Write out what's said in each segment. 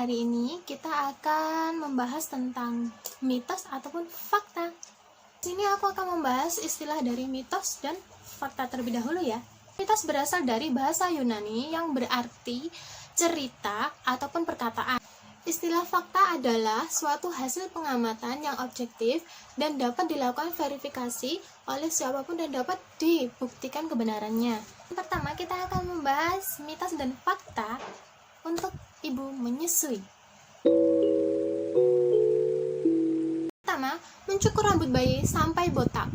hari ini kita akan membahas tentang mitos ataupun fakta. Di sini aku akan membahas istilah dari mitos dan fakta terlebih dahulu ya. Mitos berasal dari bahasa Yunani yang berarti cerita ataupun perkataan. Istilah fakta adalah suatu hasil pengamatan yang objektif dan dapat dilakukan verifikasi oleh siapapun dan dapat dibuktikan kebenarannya. Pertama, kita akan membahas mitos dan fakta untuk ibu menyusui. Pertama, mencukur rambut bayi sampai botak.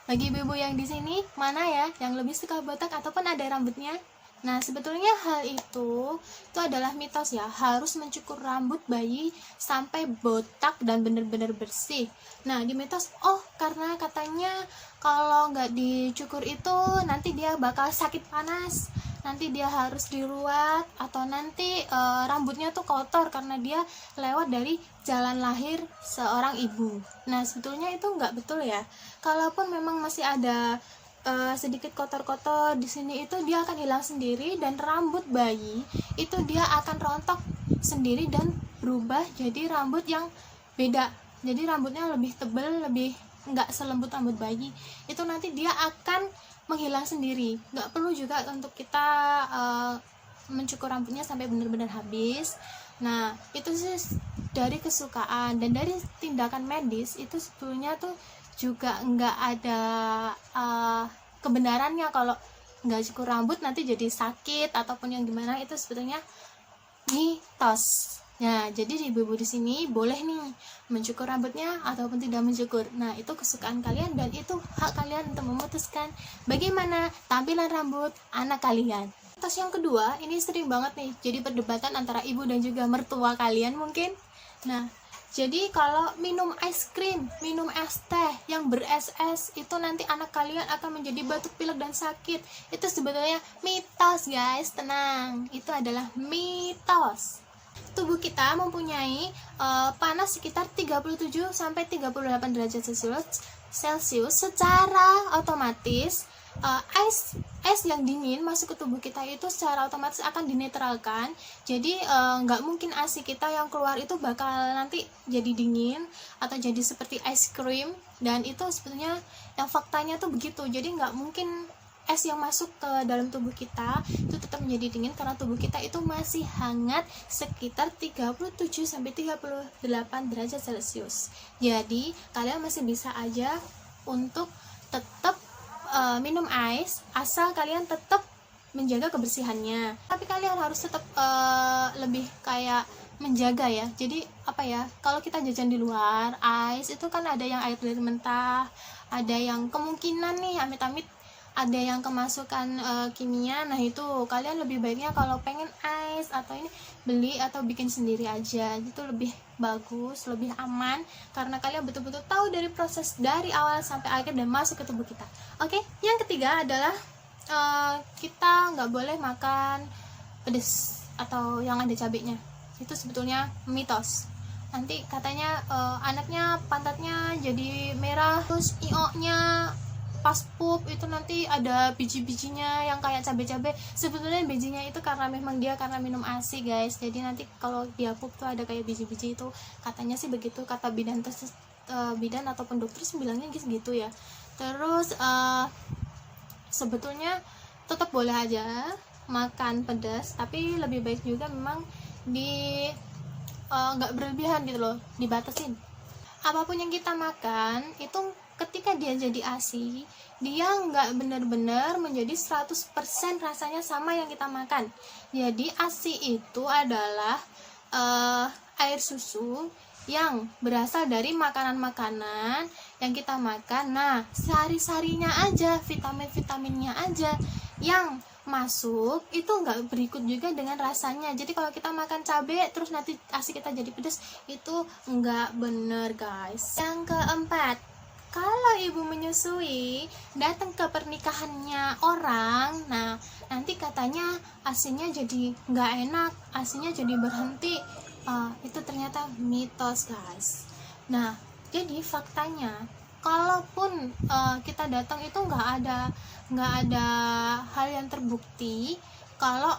Bagi ibu-ibu yang di sini, mana ya yang lebih suka botak ataupun ada rambutnya? Nah, sebetulnya hal itu adalah mitos ya, harus mencukur rambut bayi sampai botak dan benar-benar bersih. Nah, di mitos, karena katanya kalau nggak dicukur itu nanti dia bakal sakit panas, nanti dia harus diruat, atau nanti rambutnya tuh kotor karena dia lewat dari jalan lahir seorang ibu. Nah, sebetulnya itu nggak betul ya. Kalaupun memang masih ada sedikit kotor-kotor di sini, itu dia akan hilang sendiri, dan rambut bayi itu dia akan rontok sendiri dan berubah jadi rambut yang beda. Jadi rambutnya lebih tebal, lebih nggak selembut rambut bayi. Itu nanti dia akan menghilang sendiri. Nggak perlu juga untuk kita mencukur rambutnya sampai benar-benar habis. Nah, itu sih dari kesukaan, dan dari tindakan medis itu sebetulnya tuh juga nggak ada kebenarannya. Kalau nggak cukur rambut nanti jadi sakit ataupun yang gimana, itu sebetulnya mitos. Nah, jadi ibu-ibu di sini boleh nih mencukur rambutnya ataupun tidak mencukur. Nah, itu kesukaan kalian dan itu hak kalian untuk memutuskan bagaimana tampilan rambut anak kalian. Mitos yang kedua, ini sering banget nih jadi perdebatan antara ibu dan juga mertua kalian mungkin. Nah, jadi kalau minum es krim, minum es teh yang ber-es-es, itu nanti anak kalian akan menjadi batuk pilek dan sakit. Itu sebetulnya mitos guys, tenang. Itu adalah mitos. Tubuh kita mempunyai panas sekitar 37-38 derajat Celcius. Secara otomatis es yang dingin masuk ke tubuh kita itu secara otomatis akan dinetralkan. Jadi nggak mungkin ASI kita yang keluar itu bakal nanti jadi dingin atau jadi seperti es krim. Dan itu sebetulnya yang faktanya tuh begitu. Jadi nggak mungkin es yang masuk ke dalam tubuh kita itu tetap menjadi dingin, karena tubuh kita itu masih hangat sekitar 37-38 derajat Celcius. Jadi kalian masih bisa aja untuk tetap minum es, asal kalian tetap menjaga kebersihannya. Tapi kalian harus tetap lebih kayak menjaga ya. Jadi apa ya, kalau kita jajan di luar es itu kan ada yang air mentah, ada yang kemungkinan nih amit-amit ada yang kemasukan kimia. Nah, itu kalian lebih baiknya kalau pengen es atau ini beli atau bikin sendiri aja. Itu lebih bagus, lebih aman, karena kalian betul-betul tahu dari proses dari awal sampai akhir dan masuk ke tubuh kita. Oke, yang ketiga adalah kita nggak boleh makan pedas atau yang ada cabenya. Itu sebetulnya mitos. Nanti katanya anaknya pantatnya jadi merah, terus io-nya pas pup itu nanti ada biji-bijinya yang kayak cabai-cabai. Sebetulnya bijinya itu karena memang dia karena minum ASI guys. Jadi nanti kalau dia pup tuh ada kayak biji-biji itu. Katanya sih begitu, kata bidan bidan ataupun dokter sih bilangnya gitu ya. Terus sebetulnya tetap boleh aja makan pedas, tapi lebih baik juga memang di nggak berlebihan gitu loh, dibatasin. Apapun yang kita makan itu ketika dia jadi ASI, dia nggak benar-benar menjadi 100% rasanya sama yang kita makan. Jadi ASI itu adalah air susu yang berasal dari makanan-makanan yang kita makan. Nah, sari-sarinya aja, vitamin-vitaminnya aja yang masuk itu nggak berikut juga dengan rasanya. Jadi kalau kita makan cabai terus nanti ASI kita jadi pedas, itu nggak bener guys. Yang keempat, kalau ibu menyusui datang ke pernikahannya orang, nah nanti katanya ASInya jadi nggak enak, ASInya jadi berhenti. Itu ternyata mitos guys. Nah, jadi faktanya kalaupun kita datang itu nggak ada hal yang terbukti kalau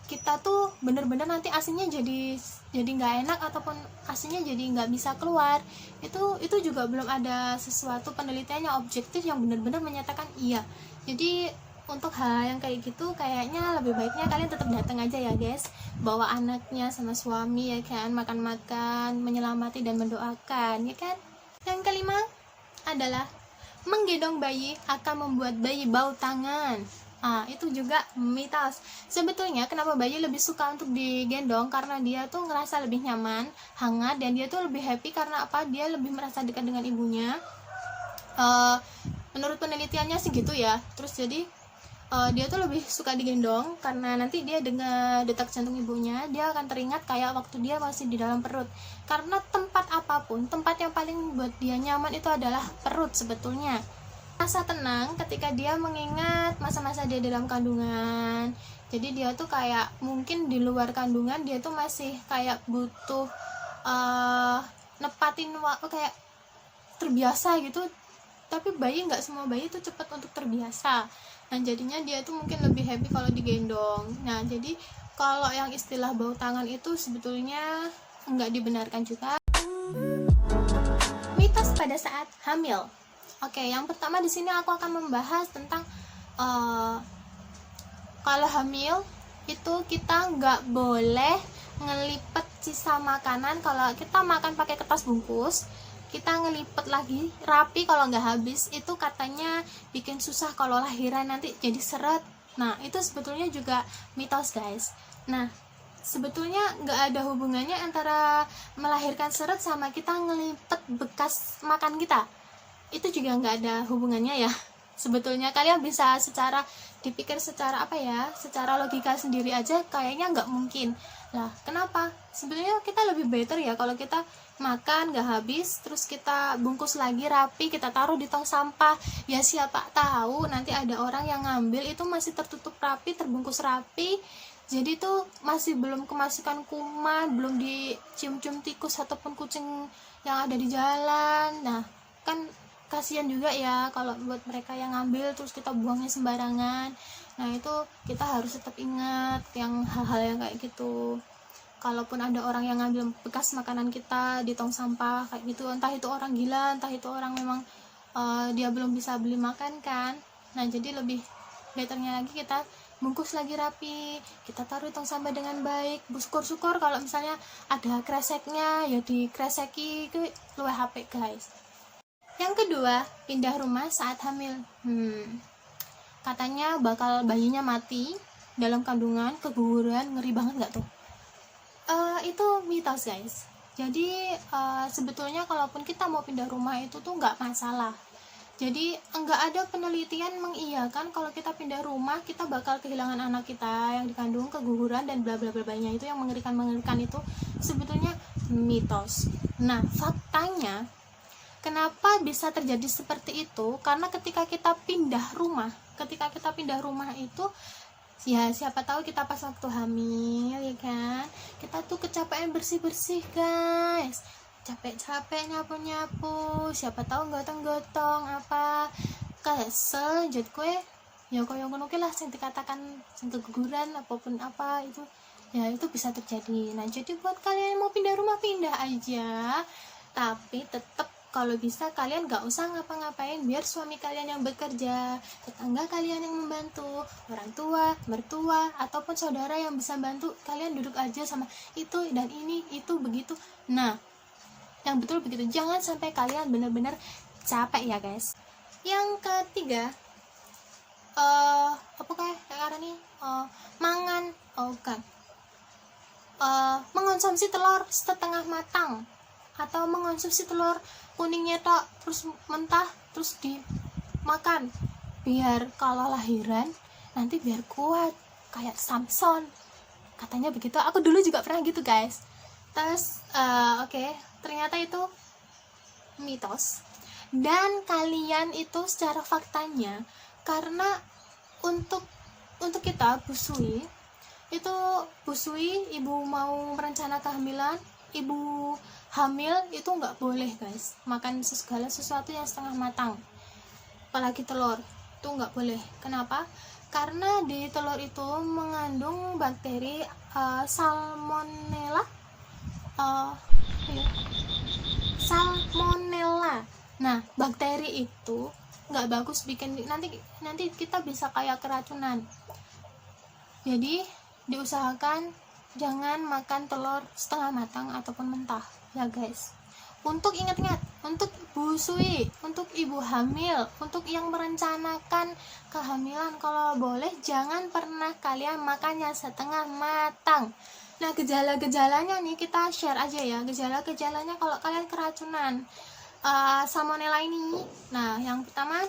kita tuh bener-bener nanti asinya jadi nggak enak ataupun asinya jadi nggak bisa keluar. Itu juga belum ada sesuatu penelitian yang objektif yang benar-benar menyatakan iya. Jadi untuk hal yang kayak gitu kayaknya lebih baiknya kalian tetap datang aja ya guys, bawa anaknya sama suami ya kan, makan-makan, menyelamati dan mendoakan ya kan. Yang kelima adalah menggendong bayi akan membuat bayi bau tangan. Itu juga mitos. Sebetulnya kenapa bayi lebih suka untuk digendong, karena dia tuh ngerasa lebih nyaman, hangat, dan dia tuh lebih happy karena apa? Dia lebih merasa dekat dengan ibunya. Menurut penelitiannya sih gitu ya. Terus jadi dia tuh lebih suka digendong karena nanti dia dengar detak jantung ibunya, dia akan teringat kayak waktu dia masih di dalam perut. Karena tempat apapun, tempat yang paling buat dia nyaman itu adalah perut sebetulnya. Rasa tenang ketika dia mengingat masa-masa dia dalam kandungan. Jadi dia tuh kayak mungkin di luar kandungan dia tuh masih kayak butuh nepatin kayak terbiasa gitu. Tapi bayi, nggak semua bayi tuh cepat untuk terbiasa. Nah jadinya dia tuh mungkin lebih happy kalau digendong. Nah jadi kalau yang istilah bau tangan itu sebetulnya nggak dibenarkan juga. Mitos pada saat hamil. Oke, yang pertama di sini aku akan membahas tentang kalau hamil itu kita nggak boleh ngelipet sisa makanan. Kalau kita makan pakai kertas bungkus, kita ngelipet lagi rapi kalau nggak habis, itu katanya bikin susah kalau lahiran nanti jadi seret. Nah itu sebetulnya juga mitos guys. Nah sebetulnya nggak ada hubungannya antara melahirkan seret sama kita ngelipet bekas makan kita. Itu juga nggak ada hubungannya ya. Sebetulnya kalian bisa secara dipikir secara secara logika sendiri aja kayaknya nggak mungkin lah. Kenapa? Sebetulnya kita lebih better ya kalau kita makan nggak habis terus kita bungkus lagi rapi, kita taruh di tong sampah. Ya siapa tahu nanti ada orang yang ngambil itu masih tertutup rapi, terbungkus rapi, jadi tuh masih belum kemasukan kuman, belum dicium-cium tikus ataupun kucing yang ada di jalan. Nah kan kasihan juga ya kalau buat mereka yang ngambil terus kita buangnya sembarangan. Nah itu kita harus tetap ingat yang hal-hal yang kayak gitu. Kalaupun ada orang yang ngambil bekas makanan kita di tong sampah kayak gitu, entah itu orang gila, entah itu orang memang dia belum bisa beli makan kan. Nah jadi lebih betternya lagi kita bungkus lagi rapi, kita taruh di tong sampah dengan baik. Syukur-syukur kalau misalnya ada kreseknya ya dikreseki, itu luwe HP guys. Yang kedua, pindah rumah saat hamil. Katanya bakal bayinya mati dalam kandungan, keguguran, ngeri banget nggak tuh? Itu mitos guys. Jadi sebetulnya kalaupun kita mau pindah rumah itu tuh nggak masalah. Jadi nggak ada penelitian mengiyakan kalau kita pindah rumah kita bakal kehilangan anak kita yang dikandung, keguguran dan bla bla bla banyak itu yang mengerikan itu sebetulnya mitos. Nah faktanya kenapa bisa terjadi seperti itu? Karena ketika kita pindah rumah itu ya siapa tahu kita pas waktu hamil ya kan, kita tuh kecapean bersih-bersih guys, capek-capek nyapu-nyapu, siapa tahu gotong-gotong apa kesel jad kue ya koyo ngono lah sing dikatakan sing keguguran apapun apa itu ya itu bisa terjadi. Nah jadi buat kalian yang mau pindah rumah pindah aja, tapi tetap kalau bisa kalian gak usah ngapa-ngapain, biar suami kalian yang bekerja, tetangga kalian yang membantu, orang tua, mertua, ataupun saudara yang bisa bantu, kalian duduk aja sama itu dan ini, itu begitu. Nah, yang betul begitu, jangan sampai kalian benar-benar capek ya guys. Yang ketiga, apa kayak karena nih, mangan, kan, mengonsumsi telur setengah matang atau mengonsumsi telur kuningnya tok terus mentah terus dimakan biar kalau lahiran nanti biar kuat kayak Samson, katanya begitu. Aku dulu juga pernah gitu guys. Terus ternyata itu mitos dan kalian itu secara faktanya karena untuk kita busui itu ibu mau merencana kehamilan, ibu hamil itu nggak boleh guys makan segala sesuatu yang setengah matang, apalagi telur itu nggak boleh. Kenapa? karena di telur itu mengandung bakteri salmonella. Ya, salmonella. Nah, bakteri itu nggak bagus, bikin nanti kita bisa kayak keracunan. Jadi diusahakan jangan makan telur setengah matang ataupun mentah ya guys. Untuk ingat-ingat, untuk busui, untuk ibu hamil, untuk yang merencanakan kehamilan, kalau boleh jangan pernah kalian makannya setengah matang. Nah, gejala-gejalanya nih kita share aja ya. Gejala-gejalanya kalau kalian keracunan salmonella ini. Nah, yang pertama,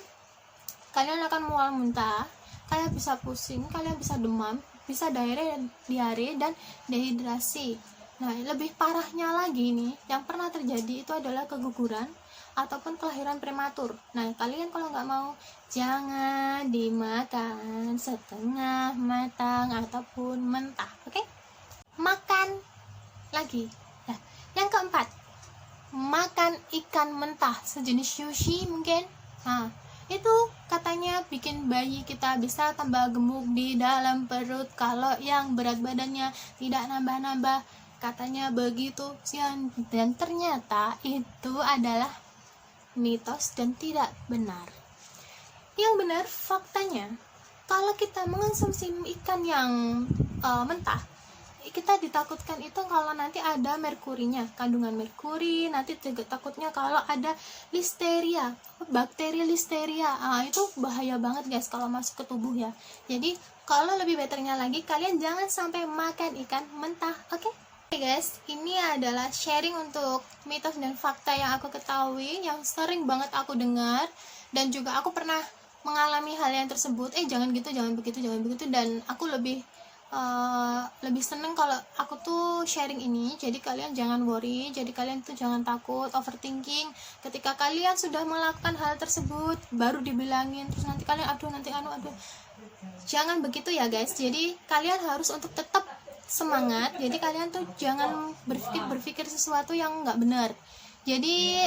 kalian akan mual muntah, kalian bisa pusing, kalian bisa demam, bisa diare dan dehidrasi. Nah, lebih parahnya lagi nih, yang pernah terjadi itu adalah keguguran ataupun kelahiran prematur. Nah, kalian kalau nggak mau, jangan dimakan setengah matang ataupun mentah, oke? Makan lagi. Nah, yang keempat, makan ikan mentah sejenis sushi mungkin. Nah, itu katanya bikin bayi kita bisa tambah gemuk di dalam perut kalau yang berat badannya tidak nambah-nambah, katanya begitu. Dan ternyata itu adalah mitos dan tidak benar. Yang benar faktanya, kalau kita mengonsumsi ikan yang mentah, kita ditakutkan itu kalau nanti ada merkurinya, kandungan merkuri, nanti juga takutnya kalau ada listeria, bakteri listeria. Itu bahaya banget guys kalau masuk ke tubuh ya. Jadi kalau lebih betternya lagi, kalian jangan sampai makan ikan mentah, oke? Oke guys, ini adalah sharing untuk mitos dan fakta yang aku ketahui, yang sering banget aku dengar, dan juga aku pernah mengalami hal yang tersebut. Jangan gitu, jangan begitu, dan aku lebih seneng kalau aku tuh sharing ini. Jadi kalian jangan worry, jadi kalian tuh jangan takut overthinking ketika kalian sudah melakukan hal tersebut, baru dibilangin terus nanti kalian aduh jangan begitu ya guys. Jadi kalian harus untuk tetap semangat. Jadi kalian tuh jangan berpikir sesuatu yang nggak benar. Jadi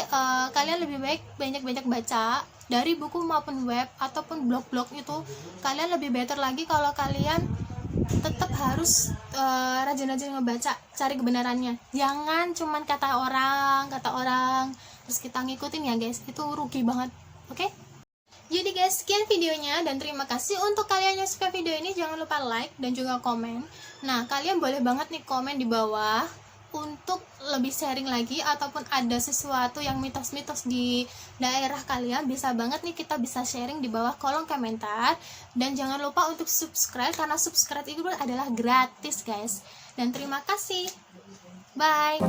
kalian lebih baik banyak baca dari buku maupun web ataupun blog-blog itu. Kalian lebih better lagi kalau kalian tetap harus rajin-rajin ngebaca, cari kebenarannya. Jangan cuman kata orang terus kita ngikutin ya guys, itu rugi banget, oke? Jadi guys, sekian videonya dan terima kasih untuk kalian yang suka video ini. Jangan lupa like dan juga komen. Nah, kalian boleh banget nih komen di bawah untuk lebih sharing lagi, ataupun ada sesuatu yang mitos-mitos di daerah kalian, bisa banget nih kita bisa sharing di bawah kolom komentar. Dan jangan lupa untuk subscribe, karena subscribe itu adalah gratis guys. Dan terima kasih, bye.